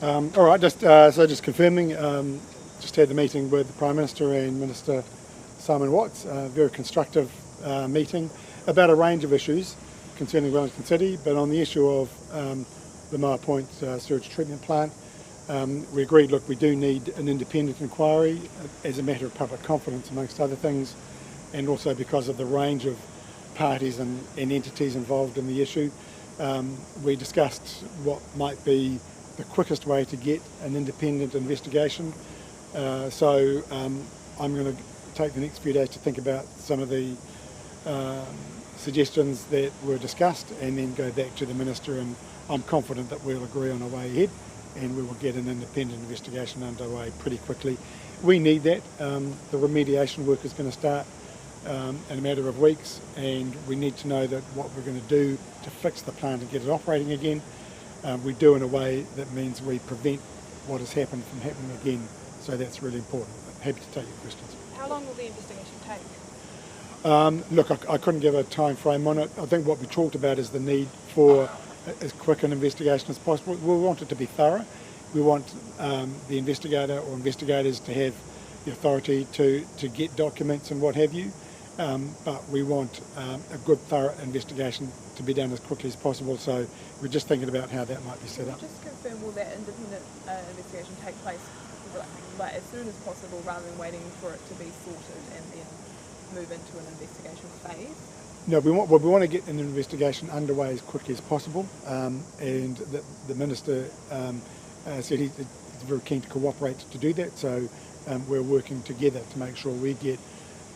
All right, just confirming, just had the meeting with the Prime Minister and Minister Simon Watts, a very constructive meeting about a range of issues concerning Wellington City, but on the issue of the Moa Point sewage treatment plant, we agreed, look, we do need an independent inquiry as a matter of public confidence amongst other things, and also because of the range of parties and entities involved in the issue. We discussed what might be the quickest way to get an independent investigation. So I'm going to take the next few days to think about some of the suggestions that were discussed and then go back to the Minister, and I'm confident that we'll agree on a way ahead and we will get an independent investigation underway pretty quickly. We need that. The remediation work is going to start in a matter of weeks, and we need to know that what we're going to do to fix the plant and get it operating again, we do in a way that means we prevent what has happened from happening again. So that's really important. I'm happy to take your questions. How long will the investigation take? Look, I couldn't give a time frame on it. I think what we talked about is the need for as quick an investigation as possible. We want it to be thorough. We want the investigator or investigators to have the authority to get documents and what have you, but we want a good, thorough investigation to be done as quickly as possible. So we're just thinking about how that might be set up. Just confirm, will that independent investigation take place like as soon as possible, rather than waiting for it to be sorted and then move into an investigation phase? No, we want to get an investigation underway as quickly as possible, and the Minister said he's very keen to cooperate to do that, so we're working together to make sure we get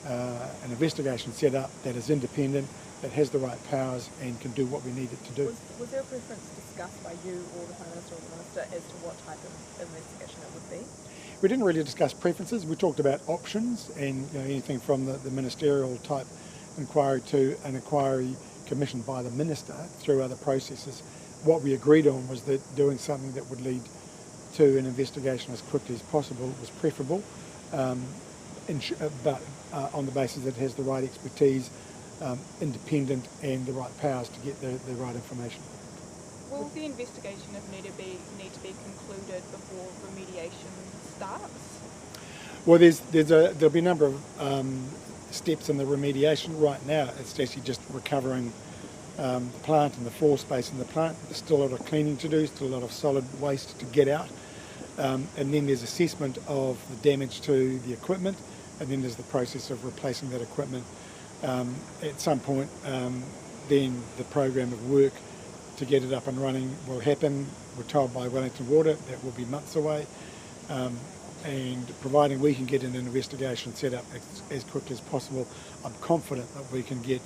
an investigation set up that is independent, that has the right powers and can do what we need it to do. Was there a preference discussed by you or the Prime Minister or the Minister as to what type of investigation it would be? We didn't really discuss preferences. We talked about options and anything from the ministerial type inquiry to an inquiry commissioned by the Minister through other processes. What we agreed on was that doing something that would lead to an investigation as quickly as possible was preferable, but on the basis that it has the right expertise, independent and the right powers to get the right information. Will the investigation, if need to be concluded before remediation starts? Well, there'll be a number of steps in the remediation. Right now, it's actually just recovering the plant and the floor space in the plant. There's still a lot of cleaning to do, still a lot of solid waste to get out. And then there's assessment of the damage to the equipment, and then there's the process of replacing that equipment. At some point, then the program of work to get it up and running will happen. We're told by Wellington Water that will be months away. And providing we can get an investigation set up as quickly as possible, I'm confident that we can get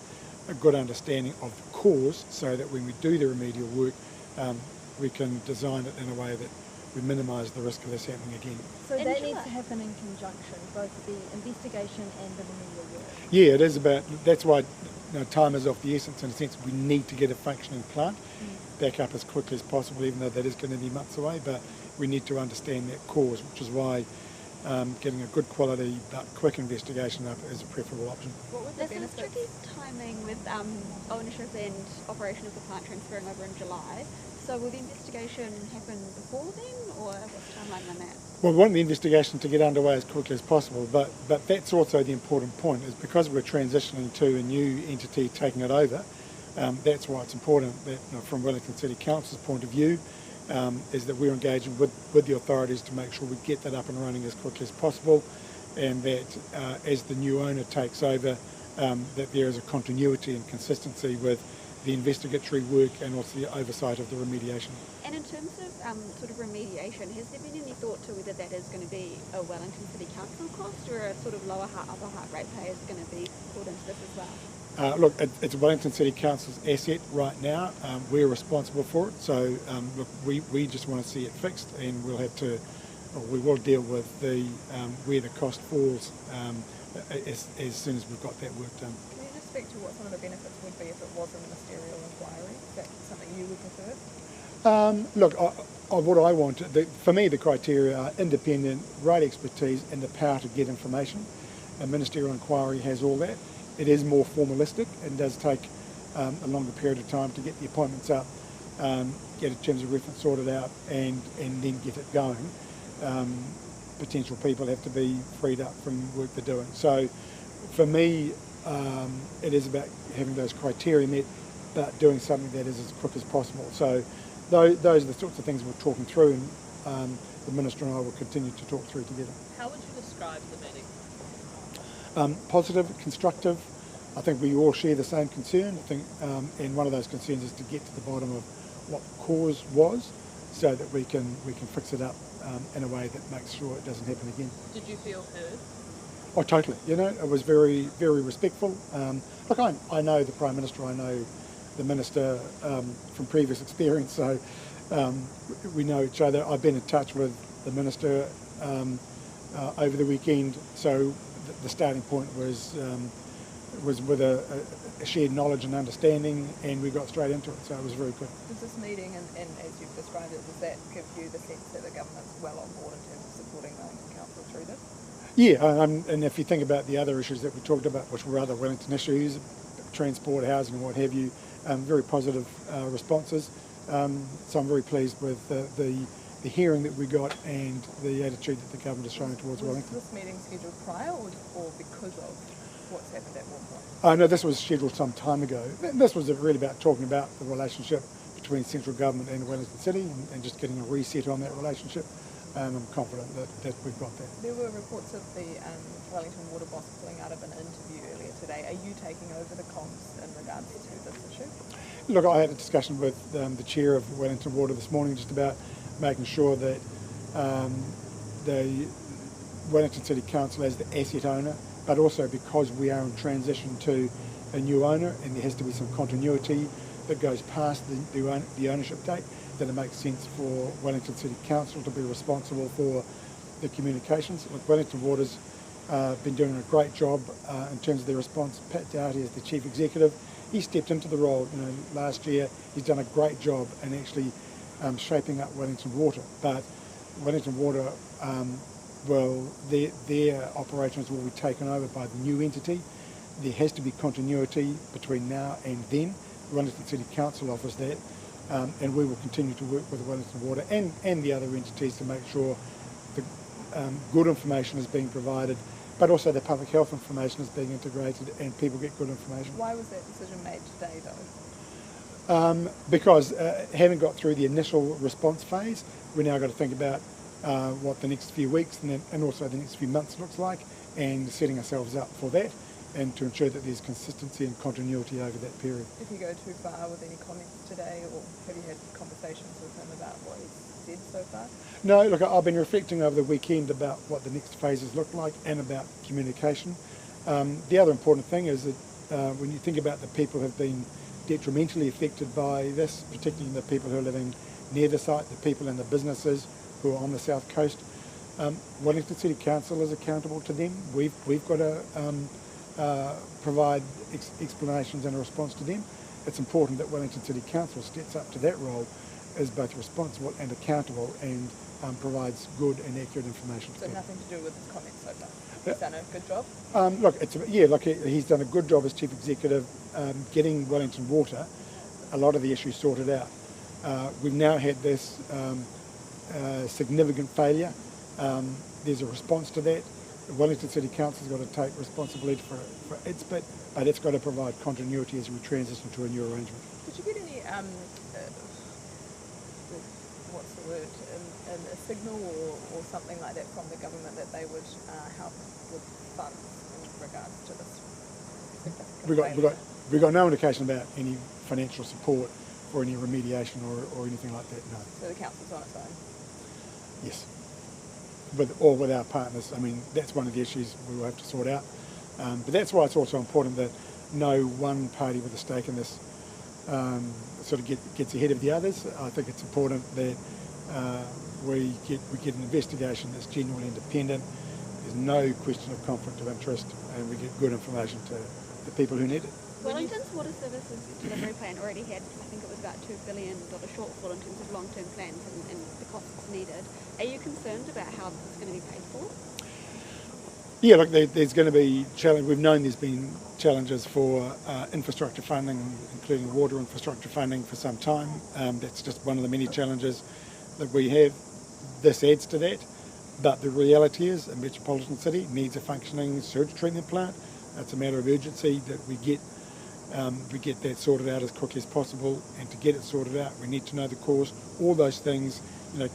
a good understanding of the cause, so that when we do the remedial work, we can design it in a way that we minimise the risk of this happening again. So that needs to happen in conjunction, both the investigation and the remedial work? Yeah, it is about, that's why time is of the essence. In a sense, we need to get a functioning plant back up as quickly as possible, even though that is going to be months away, but we need to understand that cause, which is why getting a good quality but quick investigation up is a preferable option. What would the There's benefits? tricky timing with ownership and operation of the plant transferring over in July. So will the investigation happen before then, or what's the timeline on that? Well, we want the investigation to get underway as quickly as possible, but that's also the important point, is because we're transitioning to a new entity taking it over, that's why it's important that from Wellington City Council's point of view, is that we're engaging with the authorities to make sure we get that up and running as quickly as possible, and that as the new owner takes over, that there is a continuity and consistency with the investigatory work and also the oversight of the remediation. And in terms of sort of remediation, has there been any thought to whether that is going to be a Wellington City Council cost, or a sort of lower heart, upper heart ratepayer is going to be pulled into this as well? Look, it's Wellington City Council's asset right now. We're responsible for it, so look, we just want to see it fixed, and we'll have to, or we will deal with the where the cost falls as soon as we've got that work done. Can you just speak to what some of the benefits would be if it was a ministerial inquiry? Is that something you would prefer? Look, what I want, for me the criteria are independent, right expertise and the power to get information. A ministerial inquiry has all that. It is more formalistic and does take a longer period of time to get the appointments up get a terms of reference sorted out, and then get it going. Potential people have to be freed up from work they're doing. So for me, it is about having those criteria met, but doing something that is as quick as possible. So those are the sorts of things we're talking through, and the Minister and I will continue to talk through together. How would you describe the meeting? Positive, constructive. I think we all share the same concern. I think, and one of those concerns is to get to the bottom of what the cause was, so that we can fix it up in a way that makes sure it doesn't happen again. Did you feel heard? Oh, totally. You know, it was very, very respectful. Look, I know the Prime Minister, I know the Minister from previous experience, so we know each other. I've been in touch with the Minister over the weekend, so the starting point was with a shared knowledge and understanding, and we got straight into it, so it was very good. Does this meeting, and as you've described it, does that give you the sense that the government's well on board in terms of supporting Wellington Council through this? Yeah, and if you think about the other issues that we talked about, which were other Wellington issues, transport, housing and what have you, very positive responses. So I'm very pleased with the hearing that we got and the attitude that the government has shown towards Wellington. Was this meeting scheduled prior or because of what's happened at Moa Point? No, this was scheduled some time ago. This was really about talking about the relationship between central government and Wellington City, and just getting a reset on that relationship. I'm confident that we've got that. There were reports of the Wellington Water boss pulling out of an interview earlier today. Are you taking over the comms in regards to this issue? Look, I had a discussion with the chair of Wellington Water this morning just about making sure that the Wellington City Council as the asset owner, but also because we are in transition to a new owner and there has to be some continuity that goes past the ownership date, that it makes sense for Wellington City Council to be responsible for the communications. Look, Wellington Water's been doing a great job in terms of their response. Pat Doughty is the Chief Executive. He stepped into the role, last year. He's done a great job in actually shaping up Wellington Water. But Wellington Water, their operations will be taken over by the new entity. There has to be continuity between now and then. The Wellington City Council offers that, and we will continue to work with Wellington Water and the other entities to make sure the good information is being provided, but also the public health information is being integrated and people get good information. Why was that decision made today though? Because having got through the initial response phase, we now got to think about what the next few weeks and also the next few months looks like, and setting ourselves up for that, and to ensure that there's consistency and continuity over that period. If you go too far with any comments today, or have you had conversations with him about what he's said so far? No, look, I've been reflecting over the weekend about what the next phases look like and about communication. The other important thing is that when you think about the people who have been detrimentally affected by this, particularly the people who are living near the site, the people and the businesses who are on the south coast, Wellington City Council is accountable to them. We've got to provide explanations and a response to them. It's important that Wellington City Council steps up to that role as both responsible and accountable, and provides good and accurate information. So nothing to do with his comments so far? He's done a good job? Look, he's done a good job as Chief Executive getting Wellington Water a lot of the issues sorted out. We've now had this significant failure. There's a response to that. Wellington City Council's got to take responsibility for its bit, but it's got to provide continuity as we transition to a new arrangement. Did you get any, what's the word, a signal or something like that from the government that they would help with funds in regards to this significant failure? We got no indication about any financial support for any remediation or anything like that, no. So the council's on its own? Yes. With our partners. I mean, that's one of the issues we will have to sort out. But that's why it's also important that no one party with a stake in this sort of gets ahead of the others. I think it's important that we get an investigation that's genuinely independent. There's no question of conflict of interest, and we get good information to the people who need it. Wellington's water services delivery plan already had, I think it was about $2 billion shortfall in terms of long-term plans and the costs needed. Are you concerned about how this is going to be paid for? Yeah, look, there's going to be challenge. We've known there's been challenges for infrastructure funding, including water infrastructure funding, for some time. That's just one of the many challenges that we have. This adds to that, but the reality is a metropolitan city needs a functioning sewage treatment plant. It's a matter of urgency that we get that sorted out as quickly as possible, and to get it sorted out, we need to know the cause. All those things,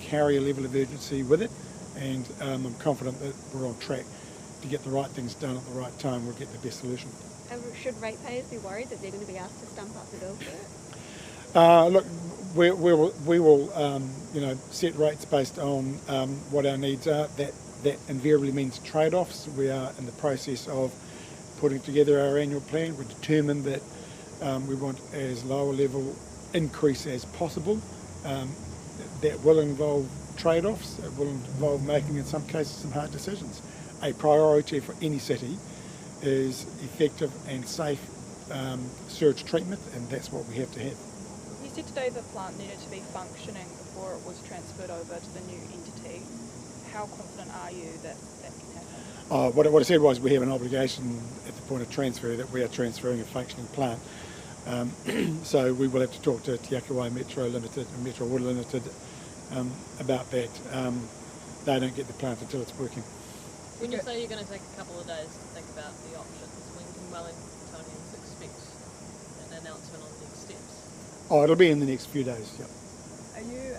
carry a level of urgency with it, and I'm confident that we're on track to get the right things done at the right time. We'll get the best solution. Should ratepayers be worried that they're going to be asked to stump up the bill for it? Look, we will set rates based on what our needs are. That invariably means trade-offs. We are in the process of putting together our annual plan. We're determined that we want as low a level increase as possible. That will involve trade-offs. It will involve making, in some cases, some hard decisions. A priority for any city is effective and safe sewage treatment, and that's what we have to have. You said today the plant needed to be functioning before it was transferred over to the new entity. How confident are you that that can happen? What I said was we have an obligation at the point of transfer that we are transferring a functioning plant. So we will have to talk to Te Akawai Metro Limited and Metro Water Limited about that. They don't get the plant until it's working. When you say you're going to take a couple of days to think about the options, when can Wellingtonians expect an announcement on next steps? It'll be in the next few days, yeah. Are you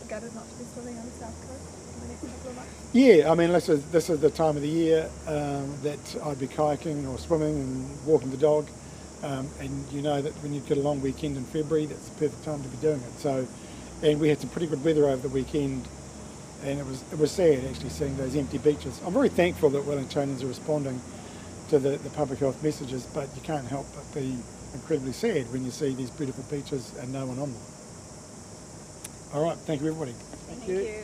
gutted not to be swimming on the south coast in the next couple of months? Yeah, I mean, this is the time of the year that I'd be kayaking or swimming and walking the dog, and you know that when you get a long weekend in February, that's the perfect time to be doing it. So, and we had some pretty good weather over the weekend, and it was sad actually seeing those empty beaches. I'm very thankful that Wellingtonians are responding to the public health messages, but you can't help but be incredibly sad when you see these beautiful beaches and no one on them. All right, thank you everybody. Thank you.